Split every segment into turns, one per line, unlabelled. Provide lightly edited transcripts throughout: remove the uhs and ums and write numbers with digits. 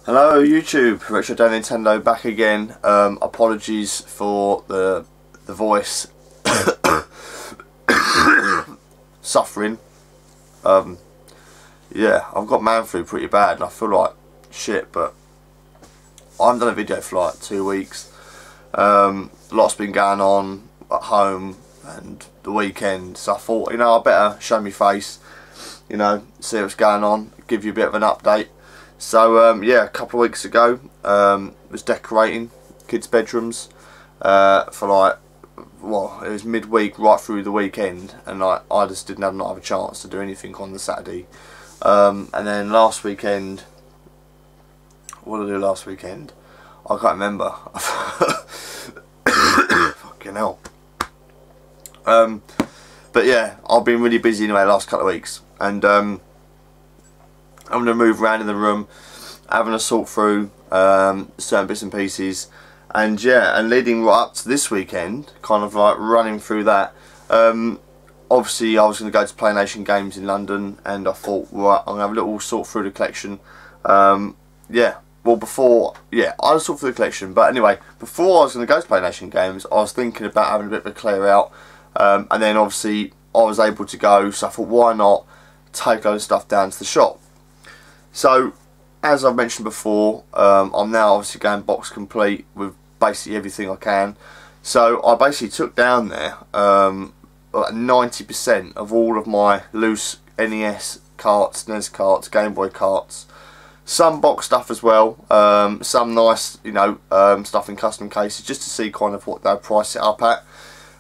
Hello YouTube, Richard and Nintendo back again. Apologies for the voice suffering. Yeah, I've got man flu pretty bad and I feel like shit, but I haven't done a video for like 2 weeks. Lots been going on at home and the weekend, so I thought, you know, I better show my face, you know, see what's going on, give you a bit of an update. So yeah, a couple of weeks ago was decorating kids' bedrooms for like, well, it was midweek right through the weekend, and I just did not have a chance to do anything on the Saturday. And then last weekend, what did I do last weekend? I can't remember. Fucking hell. But yeah, I've been really busy anyway the last couple of weeks, and I'm going to move around in the room, having a sort through certain bits and pieces, and yeah, and leading right up to this weekend, kind of like running through that. Obviously I was going to go to PlayNation Games in London, and I thought, right, I'm going to have a little sort through the collection. Yeah, well before, yeah, I'll sort through the collection, but anyway, before I was going to go to PlayNation Games, I was thinking about having a bit of a clear out, and then obviously I was able to go, so I thought, why not take a load of stuff down to the shop. So, as I've mentioned before, I'm now obviously going box complete with basically everything I can. So I basically took down there like 90% of all of my loose NES carts, SNES carts, Game Boy carts. Some box stuff as well, some nice, you know, stuff in custom cases, just to see kind of what they'll price it up at.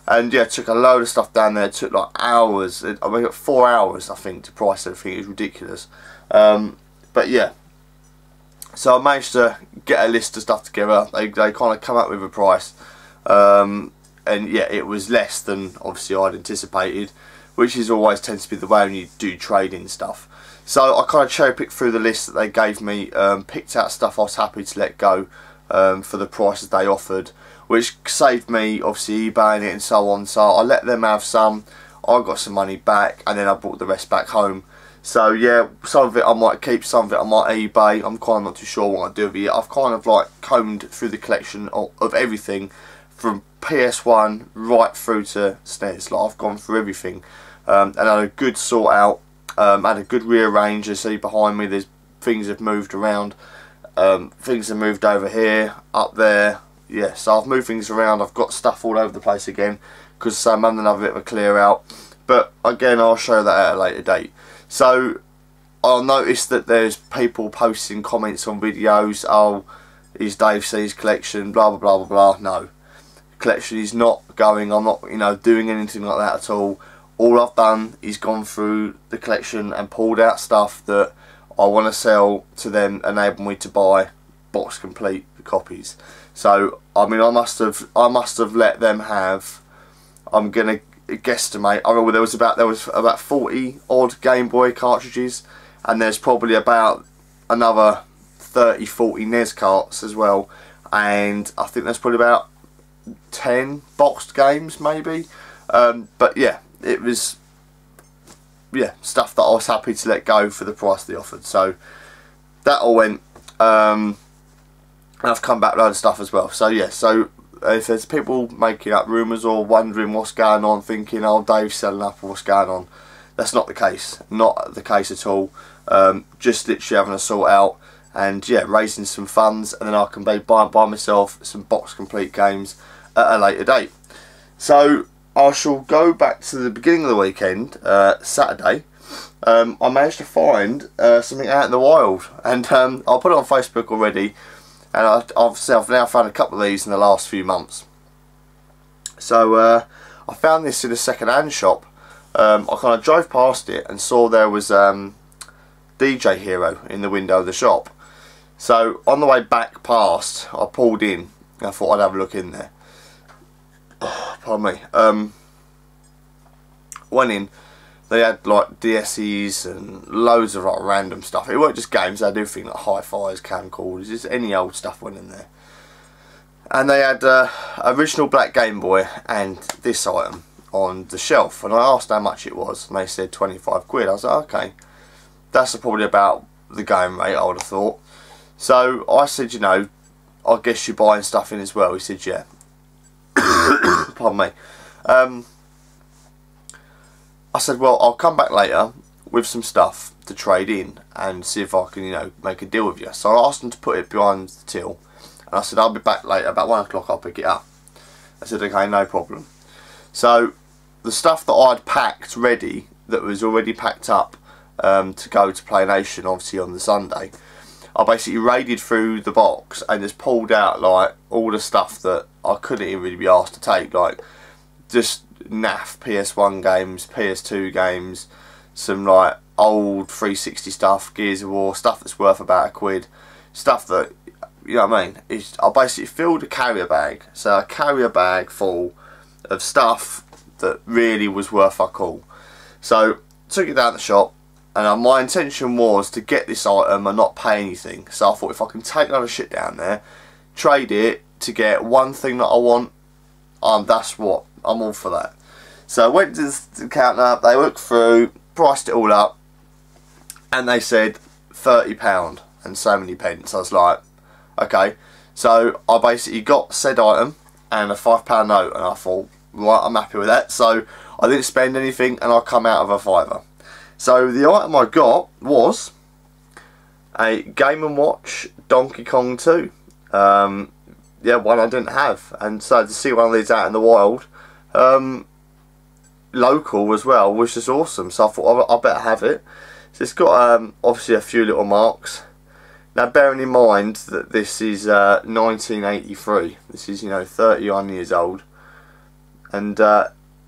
And yeah, took a load of stuff down there. It took like hours. I mean, 4 hours I think to price everything. It was ridiculous. But yeah, so I managed to get a list of stuff together. They kind of come up with a price, and yeah, it was less than obviously I'd anticipated, which is always tends to be the way when you do trading stuff. So I kind of cherry picked through the list that they gave me, picked out stuff I was happy to let go for the prices they offered, which saved me obviously eBaying it and so on. So I let them have some, I got some money back, and then I brought the rest back home. So yeah, some of it I might keep, some of it I might eBay. I'm kind of not too sure what I do with it yet. I've kind of like combed through the collection of everything from PS1 right through to SNES. Like I've gone through everything, and had a good sort out. Had a good rearrange. You see behind me, there's things have moved around. Things have moved over here, up there. Yeah, so I've moved things around. I've got stuff all over the place again because I'm having another bit of a clear out. But again, I'll show that at a later date. So I'll notice that there's people posting comments on videos. Oh, is Dave C's collection blah blah blah blah blah. No, collection is not going. I'm not, you know, doing anything like that at all. All I've done is gone through the collection and pulled out stuff that I want to sell to then enable me to buy box complete copies. So I mean, I must have let them have, I'm gonna guesstimate, I remember there was about 40 odd Game Boy cartridges, and there's probably about another 30-40 NES carts as well, and I think there's probably about 10 boxed games maybe. But yeah, it was, yeah, stuff that I was happy to let go for the price they offered. So that all went, and I've come back with a load of stuff as well. So yeah, so if there's people making up rumours or wondering what's going on, thinking, oh, Dave's selling up or what's going on, that's not the case. Not the case at all. Just literally having a sort out and yeah, raising some funds, and then I can buy myself some box complete games at a later date. So I shall go back to the beginning of the weekend, Saturday. I managed to find something out in the wild, and I'll put it on Facebook already. And I've now found a couple of these in the last few months. So I found this in a second-hand shop. I kind of drove past it and saw there was DJ Hero in the window of the shop. So on the way back past, I pulled in and I thought I'd have a look in there. Oh, pardon me. Went in. They had like DSEs and loads of like random stuff. It weren't just games, they had everything like hi-fis, camcorders, just any old stuff went in there. And they had original black Game Boy and this item on the shelf, and I asked how much it was and they said 25 quid. I was like, okay, that's probably about the going rate, I would have thought. So I said, you know, I guess you're buying stuff in as well. He said, yeah. Pardon me. I said, well, I'll come back later with some stuff to trade in and see if I can, you know, make a deal with you. So I asked him to put it behind the till, and I said, I'll be back later, about 1 o'clock, I'll pick it up. I said, okay, no problem. So the stuff that I'd packed ready, that was already packed up to go to PlayNation, obviously on the Sunday, I basically raided through the box and just pulled out like all the stuff that I couldn't even really be asked to take, like just naff PS1 games, PS2 games, some like old 360 stuff, Gears of War, stuff that's worth about £1, stuff that, you know what I mean, I basically filled a carrier bag, so a carrier bag full of stuff that really was worth fuck all. So took it down the shop, and my intention was to get this item and not pay anything. So I thought, if I can take another shit down there, trade it to get one thing that I want, that's what, I'm all for that. So I went to the counter, they looked through, priced it all up, and they said £30 and so many pence. I was like, okay. So I basically got said item and a £5 note, and I thought, right, I'm happy with that. So I didn't spend anything, and I come out of a £5. So the item I got was a Game & Watch Donkey Kong 2. Yeah, one I didn't have, and so to see one of these out in the wild, local as well, was just awesome. So I thought, I better have it. So it's got obviously a few little marks. Now bearing in mind that this is 1983, this is, you know, 31 years old, and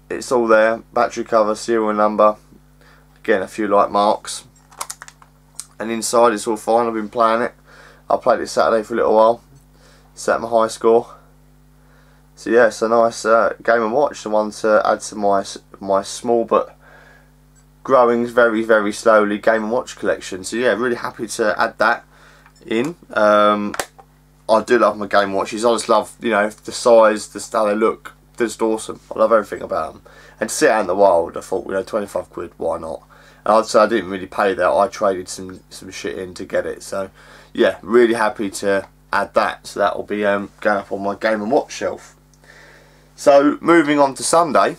it's all there, battery cover, serial number, again a few light marks, and inside it's all fine. I've been playing it. I played it Saturday for a little while, set my high score. So yeah, it's a nice Game & Watch, the one to add to my small but growing very, very slowly Game & Watch collection. So yeah, really happy to add that in. I do love my Game & Watches. I just love, you know, the size, the how they look, just awesome. I love everything about them. And to sit out in the wild, I thought, you know, 25 quid, why not? And I'd say I didn't really pay that. I traded some shit in to get it. So yeah, really happy to add that. So that will be going up on my Game & Watch shelf. So moving on to Sunday,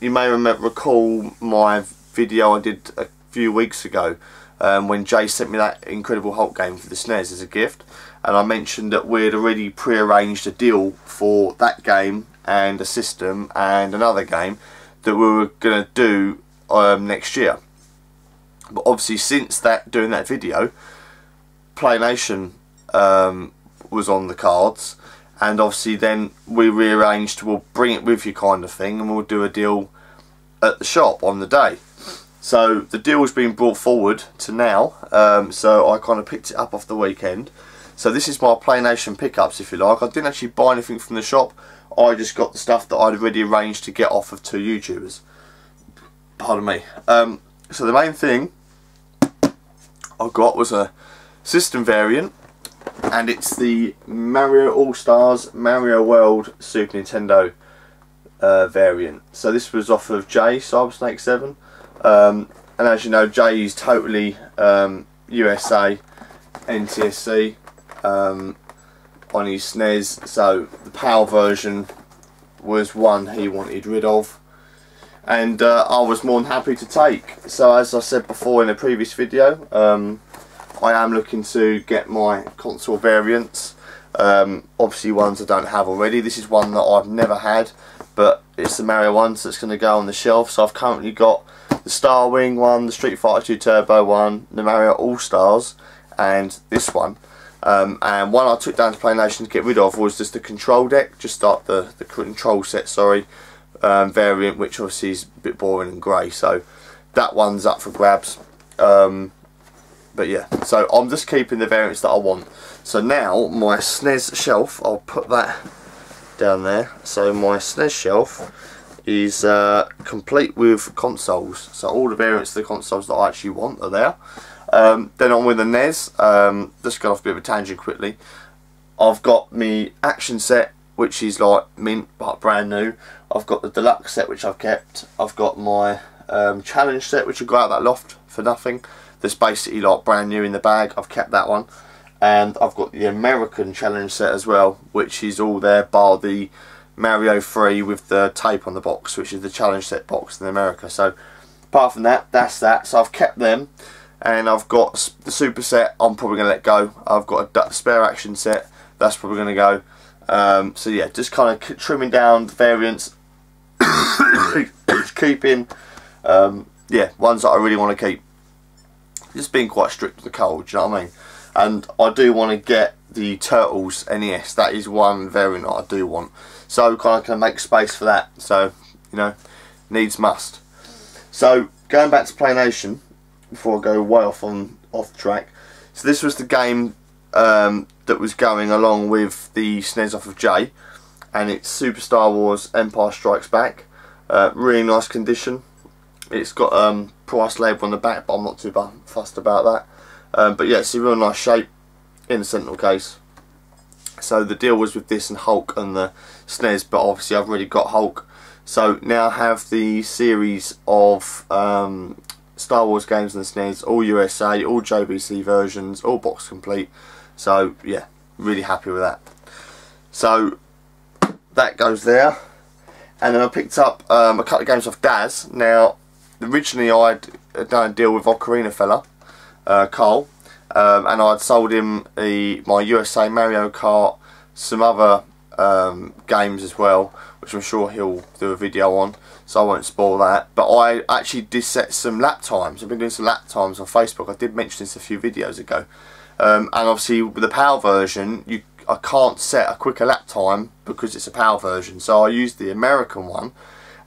you may recall my video I did a few weeks ago when Jay sent me that Incredible Hulk game for the SNES as a gift, and I mentioned that we'd already pre-arranged a deal for that game and a system and another game that we were going to do next year. But obviously since doing that video, PlayNation was on the cards, and obviously then we rearranged, we'll bring it with you kind of thing, and we'll do a deal at the shop on the day. So the deal's been brought forward to now, so I kind of picked it up off the weekend. So this is my PlayNation pickups, if you like. I didn't actually buy anything from the shop, I just got the stuff that I'd already arranged to get off of 2 YouTubers. Pardon me. So the main thing I got was a system variant, and it's the Mario All-Stars Mario World Super Nintendo variant. So this was off of Jay, Cybersnake 7. And as you know, Jay is totally USA NTSC on his SNES, so the PAL version was one he wanted rid of, and I was more than happy to take. So as I said before in a previous video, I am looking to get my console variants, obviously ones I don't have already. This is one that I've never had, but it's the Mario one, so it's going to go on the shelf. So I've currently got the Star Wing one, the Street Fighter 2 Turbo one, the Mario All-Stars, and this one. And one I took down to PlayNation to get rid of was just the control deck, just like the control set, sorry, variant, which obviously is a bit boring and grey, so that one's up for grabs. But yeah, so I'm just keeping the variants that I want. So now my SNES shelf, I'll put that down there. So my SNES shelf is complete with consoles, so all the variants of the consoles that I actually want are there. Then on with the NES, just go off a bit of a tangent quickly. I've got my action set, which is like mint but brand new. I've got the deluxe set, which I've kept. I've got my challenge set, which I got out of that loft for nothing. That's basically like brand new in the bag. I've kept that one. and I've got the American challenge set as well, which is all there bar the Mario 3 with the tape on the box, which is the challenge set box in America. So apart from that, that's that. So I've kept them, and I've got the super set I'm probably going to let go. I've got a spare action set, that's probably going to go. So yeah, just kind of trimming down the variants, keeping yeah, ones that I really want to keep. Just being quite strict with the code, do you know what I mean? And I do want to get the Turtles NES. That is one variant that I do want. So kind of can make space for that. So, you know, needs must. So going back to PlayNation before I go way off track. So this was the game that was going along with the SNES off of Jay, and it's Super Star Wars Empire Strikes Back. Really nice condition. It's got price label on the back, but I'm not too fussed about that. But yeah, it's a real nice shape in the Sentinel case. So the deal was with this and Hulk and the SNES, but obviously I've already got Hulk. So now I have the series of Star Wars games on the SNES, all USA, all JBC versions, all box complete. So yeah, really happy with that. So that goes there. And then I picked up a couple of games off Daz. Now, originally I'd done a deal with Ocarina fella, Carl, and I'd sold him my USA Mario Kart, some other games as well, which I'm sure he'll do a video on, so I won't spoil that. But I actually did set some lap times. I've been doing some lap times on Facebook. I did mention this a few videos ago. And obviously with the PAL version, I can't set a quicker lap time because it's a PAL version, so I used the American one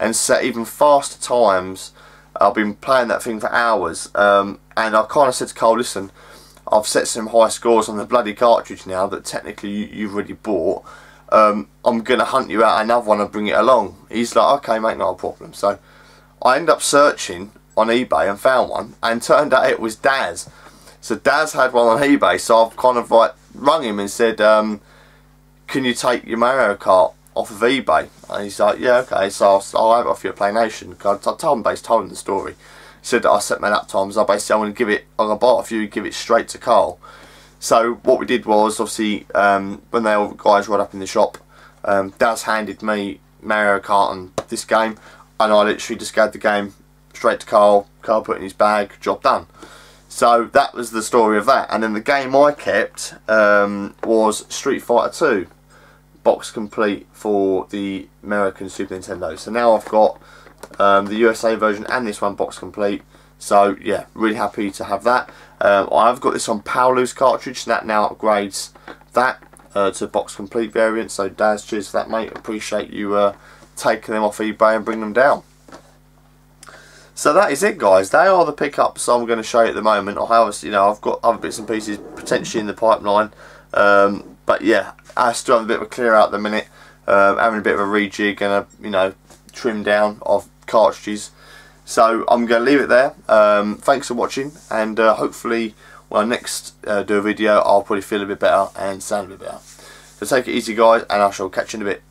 and set even faster times. I've been playing that thing for hours, and I kind of said to Cole, listen, I've set some high scores on the bloody cartridge now that technically you've already bought. I'm going to hunt you out another one and bring it along. He's like, okay mate, not a problem. So I ended up searching on eBay and found one, and turned out it was Daz. So Daz had one on eBay, so I've kind of like rung him and said, can you take your Mario Kart off of eBay? And he's like, yeah, okay. So I'll have it off your PlayNation. I told him the story. He said that I set my lap times. I'm going to give it, I'm going to buy it off you, give it straight to Carl. So what we did was, obviously, when they all guys rolled up in the shop, Daz handed me Mario Kart and this game, and I literally just gave the game straight to Carl. Carl put it in his bag, job done. So that was the story of that. And then the game I kept was Street Fighter 2, box complete for the American Super Nintendo. So now I've got the USA version and this one box complete. So yeah, really happy to have that. I've got this on Paolu's cartridge, so that now upgrades that to box complete variant. So Daz, cheers for that mate, appreciate you taking them off eBay and bringing them down. So that is it guys, they are the pickups I'm going to show you at the moment. I've got other bits and pieces potentially in the pipeline, but yeah, I still have a bit of a clear out at the minute, having a bit of a rejig and a trim down of cartridges. So I'm going to leave it there. Thanks for watching, and hopefully when I next do a video I'll probably feel a bit better and sound a bit better. So take it easy guys, and I shall catch you in a bit.